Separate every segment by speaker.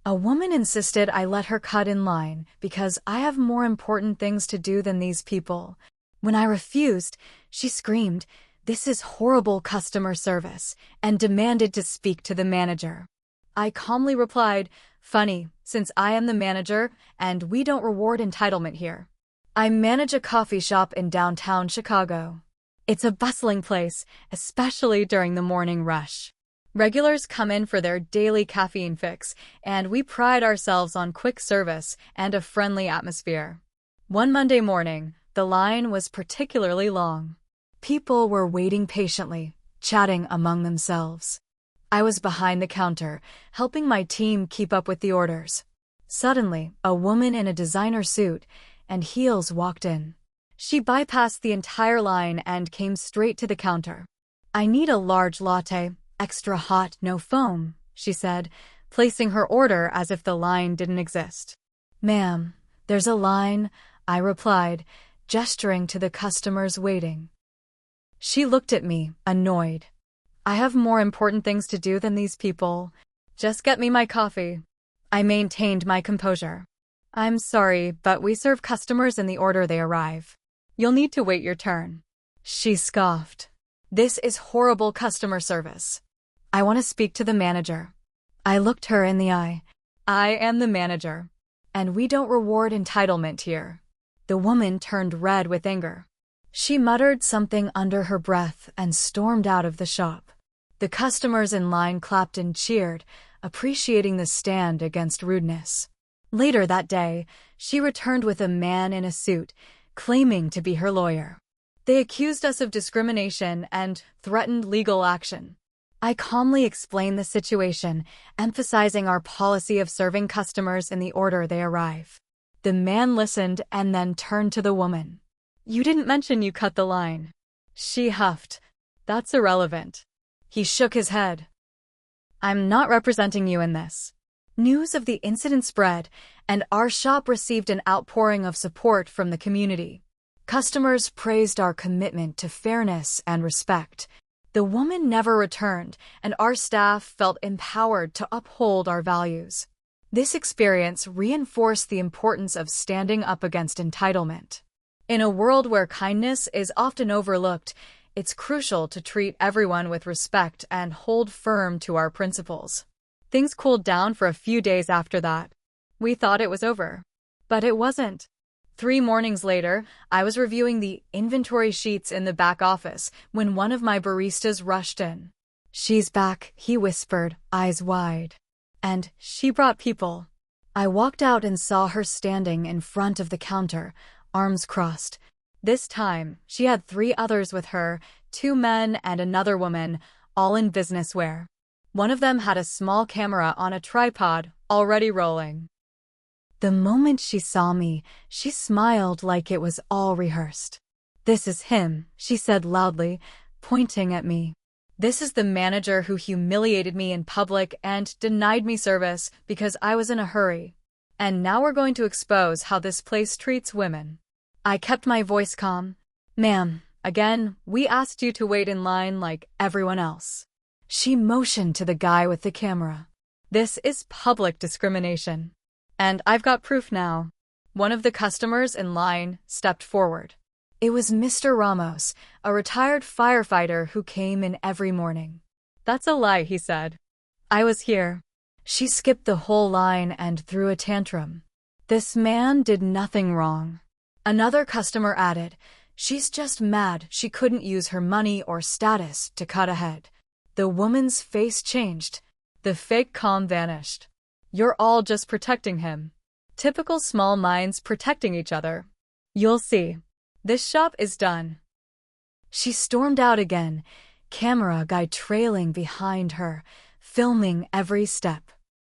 Speaker 1: A woman insisted I let her cut in line because I have more important things to do than these people. When I refused, she screamed, "This is horrible customer service," and demanded to speak to the manager. I calmly replied, "Funny, since I am the manager and we don't reward entitlement here. I manage a coffee shop in downtown Chicago. It's a bustling place, especially during the morning rush. Regulars come in for their daily caffeine fix, and we pride ourselves on quick service and a friendly atmosphere." One Monday morning, the line was particularly long. People were waiting patiently, chatting among themselves. I was behind the counter, helping my team keep up with the orders. Suddenly, a woman in a designer suit and heels walked in. She bypassed the entire line and came straight to the counter. "I need a large latte, extra hot, no foam," she said, placing her order as if the line didn't exist. "Ma'am, there's a line," I replied, gesturing to the customers waiting. She looked at me, annoyed. "I have more important things to do than these people. Just get me my coffee." I maintained my composure. "I'm sorry, but we serve customers in the order they arrive. You'll need to wait your turn." She scoffed. "This is horrible customer service. I want to speak to the manager." I looked her in the eye. "I am the manager, and we don't reward entitlement here." The woman turned red with anger. She muttered something under her breath and stormed out of the shop. The customers in line clapped and cheered, appreciating the stand against rudeness. Later that day, she returned with a man in a suit, claiming to be her lawyer. They accused us of discrimination and threatened legal action. I calmly explained the situation, emphasizing our policy of serving customers in the order they arrive. The man listened and then turned to the woman. "You didn't mention you cut the line." She huffed. "That's irrelevant." He shook his head. "I'm not representing you in this." News of the incident spread, and our shop received an outpouring of support from the community. Customers praised our commitment to fairness and respect. The woman never returned, and our staff felt empowered to uphold our values. This experience reinforced the importance of standing up against entitlement. In a world where kindness is often overlooked, it's crucial to treat everyone with respect and hold firm to our principles. Things cooled down for a few days after that. We thought it was over. But it wasn't. 3 mornings later, I was reviewing the inventory sheets in the back office when one of my baristas rushed in. "She's back," he whispered, eyes wide. "And she brought people." I walked out and saw her standing in front of the counter, arms crossed. This time, she had 3 others with her, 2 men and another woman, all in business wear. One of them had a small camera on a tripod, already rolling. The moment she saw me, she smiled like it was all rehearsed. "This is him," she said loudly, pointing at me. "This is the manager who humiliated me in public and denied me service because I was in a hurry. And now we're going to expose how this place treats women." I kept my voice calm. "Ma'am, again, we asked you to wait in line like everyone else." She motioned to the guy with the camera. "This is public discrimination. And I've got proof now." One of the customers in line stepped forward. It was Mr. Ramos, a retired firefighter who came in every morning. "That's a lie," he said. "I was here." She skipped the whole line and threw a tantrum. "This man did nothing wrong." Another customer added, "She's just mad she couldn't use her money or status to cut ahead." The woman's face changed. The fake calm vanished. "You're all just protecting him." Typical small minds protecting each other. "You'll see. This shop is done." She stormed out again, camera guy trailing behind her, filming every step.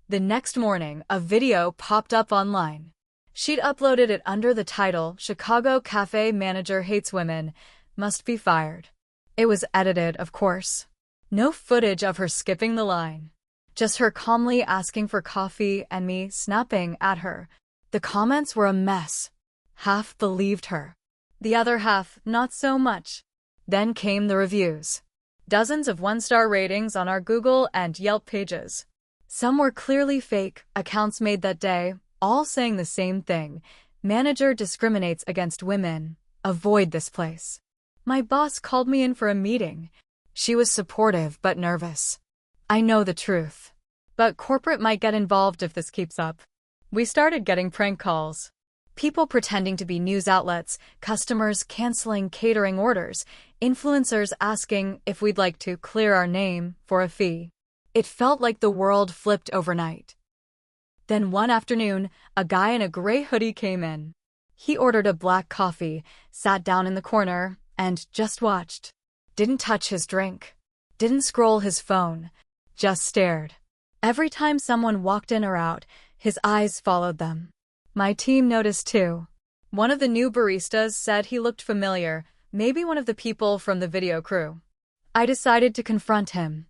Speaker 1: The next morning, a video popped up online. She'd uploaded it under the title, "Chicago Cafe Manager Hates Women, Must Be Fired." It was edited, of course. No footage of her skipping the line. Just her calmly asking for coffee and me snapping at her. The comments were a mess. Half believed her. The other half, not so much. Then came the reviews. Dozens of 1-star ratings on our Google and Yelp pages. Some were clearly fake accounts made that day, all saying the same thing. Manager discriminates against women. Avoid this place. My boss called me in for a meeting. She was supportive but nervous. I know the truth. But corporate might get involved if this keeps up. We started getting prank calls. People pretending to be news outlets, customers canceling catering orders, influencers asking if we'd like to clear our name for a fee. It felt like the world flipped overnight. Then one afternoon, a guy in a gray hoodie came in. He ordered a black coffee, sat down in the corner, and just watched. Didn't touch his drink. Didn't scroll his phone. Just stared. Every time someone walked in or out, his eyes followed them. My team noticed too. One of the new baristas said he looked familiar, maybe one of the people from the video crew. I decided to confront him.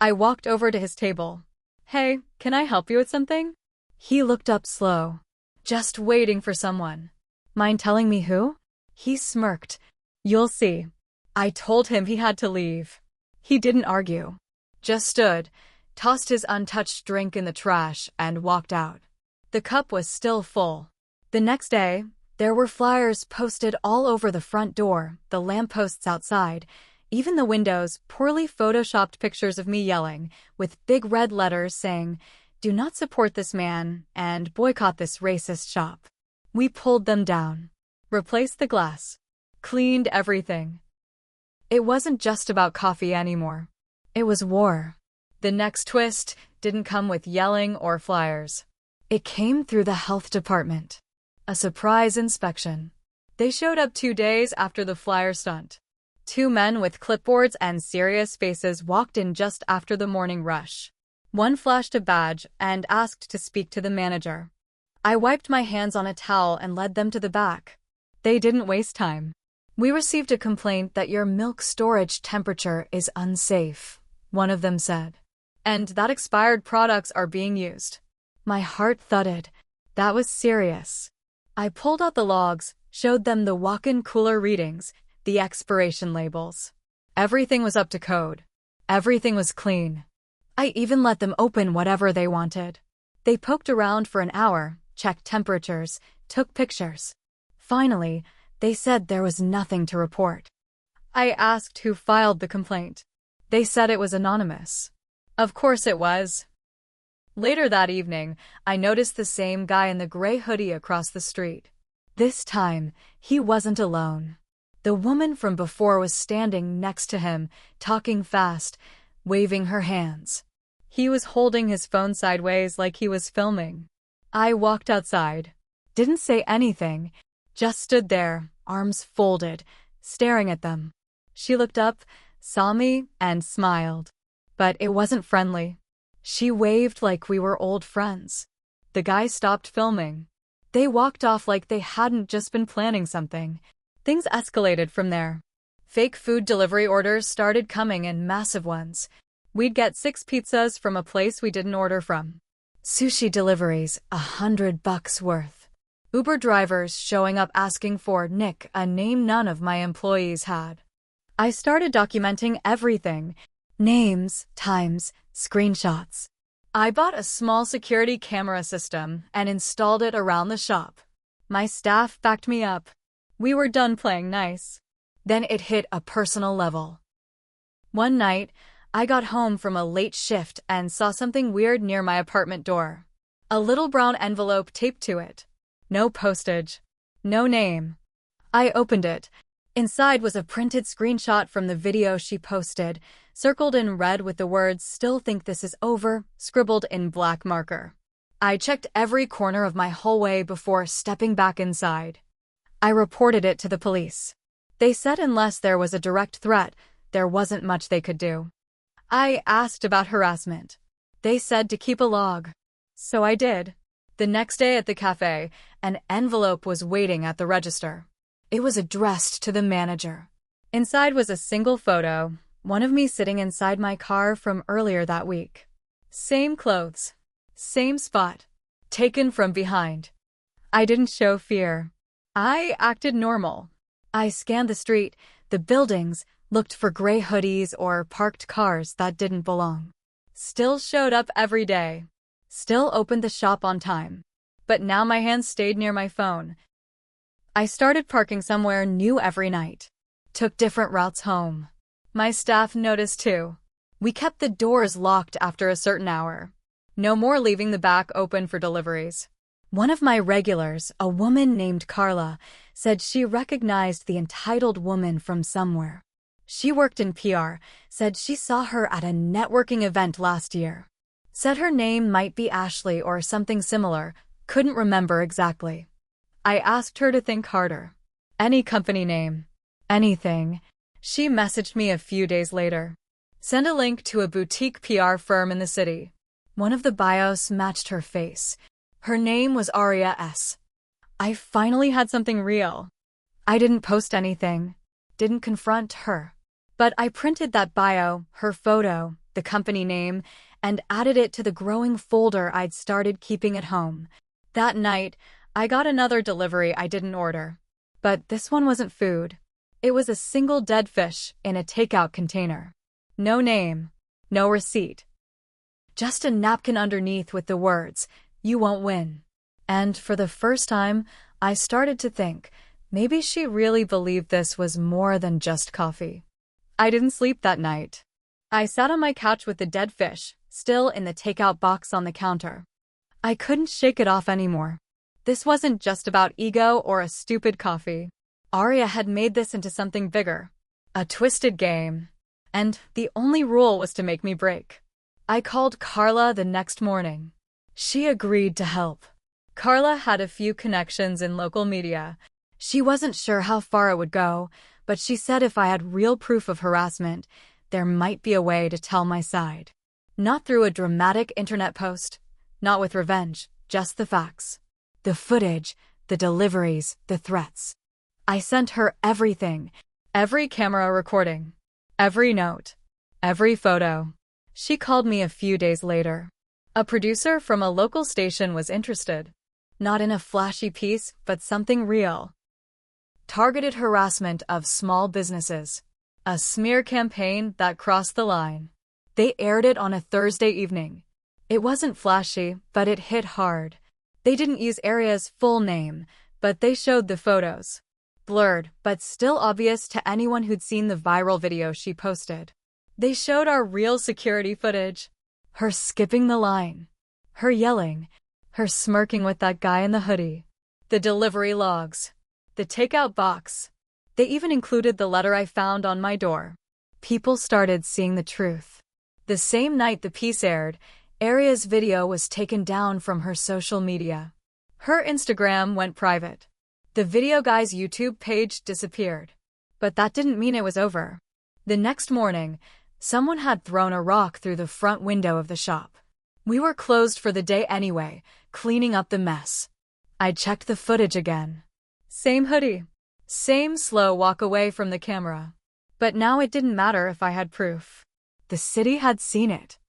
Speaker 1: I walked over to his table. Hey, can I help you with something? He looked up slow. Just waiting for someone. Mind telling me who? He smirked. You'll see. I told him he had to leave. He didn't argue. Just stood, tossed his untouched drink in the trash, and walked out. The cup was still full. The next day, there were flyers posted all over the front door, the lampposts outside, even the windows, poorly photoshopped pictures of me yelling, with big red letters saying, "Do not support this man," and "Boycott this racist shop." We pulled them down, replaced the glass, cleaned everything. It wasn't just about coffee anymore. It was war. The next twist didn't come with yelling or flyers. It came through the health department. A surprise inspection. They showed up 2 days after the flyer stunt. 2 men with clipboards and serious faces walked in just after the morning rush. One flashed a badge and asked to speak to the manager. I wiped my hands on a towel and led them to the back. They didn't waste time. "We received a complaint that your milk storage temperature is unsafe," one of them said. "And that expired products are being used." My heart thudded. That was serious. I pulled out the logs, showed them the walk-in cooler readings, the expiration labels. Everything was up to code. Everything was clean. I even let them open whatever they wanted. They poked around for an hour, checked temperatures, took pictures. Finally, they said there was nothing to report. I asked who filed the complaint. They said it was anonymous. Of course it was. Later that evening, I noticed the same guy in the gray hoodie across the street. This time, he wasn't alone. The woman from before was standing next to him, talking fast, waving her hands. He was holding his phone sideways like he was filming. I walked outside. Didn't say anything, just stood there, arms folded, staring at them. She looked up, saw me, and smiled. But it wasn't friendly. She waved like we were old friends. The guy stopped filming. They walked off like they hadn't just been planning something. Things escalated from there. Fake food delivery orders started coming in massive ones. We'd get 6 pizzas from a place we didn't order from. Sushi deliveries, $100 worth. Uber drivers showing up asking for Nick, a name none of my employees had. I started documenting everything. Names, times, screenshots. I bought a small security camera system and installed it around the shop. My staff backed me up. We were done playing nice. Then it hit a personal level. One night, I got home from a late shift and saw something weird near my apartment door. A little brown envelope taped to it. No postage. No name. I opened it. Inside was a printed screenshot from the video she posted, circled in red with the words "Still think this is over," scribbled in black marker. I checked every corner of my hallway before stepping back inside. I reported it to the police. They said unless there was a direct threat, there wasn't much they could do. I asked about harassment. They said to keep a log. So I did. The next day at the cafe, an envelope was waiting at the register. It was addressed to the manager. Inside was a single photo, one of me sitting inside my car from earlier that week. Same clothes. Same spot. Taken from behind. I didn't show fear. I acted normal. I scanned the street, the buildings, looked for gray hoodies or parked cars that didn't belong. Still showed up every day. Still opened the shop on time. But now my hands stayed near my phone. I started parking somewhere new every night. Took different routes home. My staff noticed too. We kept the doors locked after a certain hour. No more leaving the back open for deliveries. One of my regulars, a woman named Carla, said she recognized the entitled woman from somewhere. She worked in PR, said she saw her at a networking event last year. Said her name might be Ashley or something similar, couldn't remember exactly. I asked her to think harder. Any company name. Anything. She messaged me a few days later. Send a link to a boutique PR firm in the city. One of the bios matched her face. Her name was Aria S. I finally had something real. I didn't post anything. Didn't confront her. But I printed that bio, her photo, the company name, and added it to the growing folder I'd started keeping at home. That night, I got another delivery I didn't order. But this one wasn't food. It was a single dead fish in a takeout container. No name. No receipt. Just a napkin underneath with the words, "You won't win." And for the first time, I started to think, maybe she really believed this was more than just coffee. I didn't sleep that night. I sat on my couch with the dead fish, still in the takeout box on the counter. I couldn't shake it off anymore. This wasn't just about ego or a stupid coffee. Aria had made this into something bigger. A twisted game. And the only rule was to make me break. I called Carla the next morning. She agreed to help. Carla had a few connections in local media. She wasn't sure how far it would go, but she said if I had real proof of harassment, there might be a way to tell my side. Not through a dramatic internet post, not with revenge, just the facts. The footage, the deliveries, the threats. I sent her everything, every camera recording, every note, every photo. She called me a few days later. A producer from a local station was interested. Not in a flashy piece, but something real. Targeted harassment of small businesses. A smear campaign that crossed the line. They aired it on a Thursday evening. It wasn't flashy, but it hit hard. They didn't use Aria's full name, but they showed the photos. Blurred, but still obvious to anyone who'd seen the viral video she posted. They showed our real security footage. Her skipping the line. Her yelling. Her smirking with that guy in the hoodie. The delivery logs. The takeout box. They even included the letter I found on my door. People started seeing the truth. The same night the piece aired, Aria's video was taken down from her social media. Her Instagram went private. The video guy's YouTube page disappeared. But that didn't mean it was over. The next morning, someone had thrown a rock through the front window of the shop. We were closed for the day anyway, cleaning up the mess. I checked the footage again. Same hoodie. Same slow walk away from the camera. But now it didn't matter if I had proof. The city had seen it.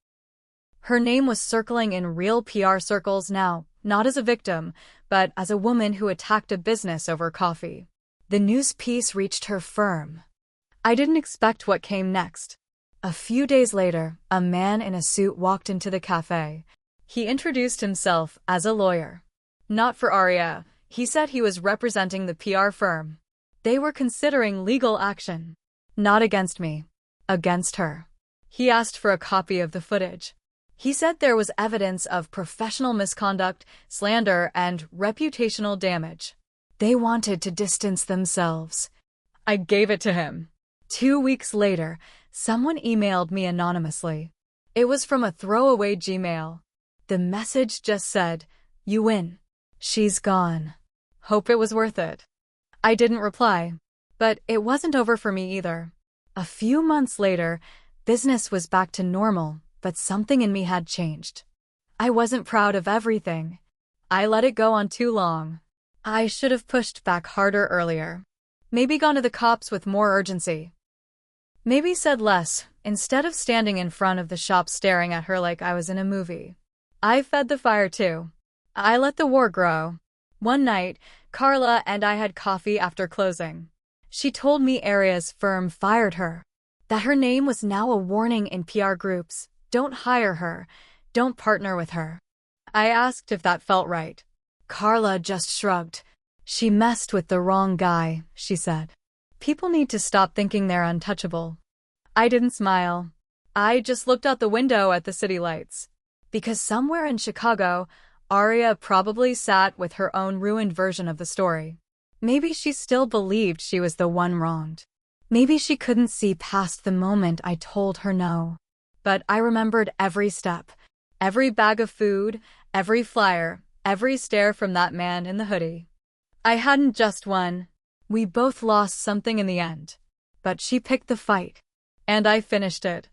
Speaker 1: Her name was circling in real PR circles now, not as a victim, but as a woman who attacked a business over coffee. The news piece reached her firm. I didn't expect what came next. A few days later, a man in a suit walked into the cafe. He introduced himself as a lawyer. Not for Aria. He said he was representing the PR firm. They were considering legal action. Not against me. Against her. He asked for a copy of the footage. He said there was evidence of professional misconduct, slander, and reputational damage. They wanted to distance themselves. I gave it to him. 2 weeks later, someone emailed me anonymously. It was from a throwaway Gmail. The message just said, "You win. She's gone. Hope it was worth it." I didn't reply. But it wasn't over for me either. A few months later, business was back to normal, but something in me had changed. I wasn't proud of everything. I let it go on too long. I should have pushed back harder earlier. Maybe gone to the cops with more urgency. Maybe said less, instead of standing in front of the shop staring at her like I was in a movie. I fed the fire too. I let the war grow. One night, Carla and I had coffee after closing. She told me Aria's firm fired her. That her name was now a warning in PR groups. Don't hire her. Don't partner with her. I asked if that felt right. Carla just shrugged. She messed with the wrong guy, she said. People need to stop thinking they're untouchable. I didn't smile. I just looked out the window at the city lights. Because somewhere in Chicago, Aria probably sat with her own ruined version of the story. Maybe she still believed she was the one wronged. Maybe she couldn't see past the moment I told her no. But I remembered every step, every bag of food, every flyer, every stare from that man in the hoodie. I hadn't just won. We both lost something in the end. But she picked the fight. And I finished it.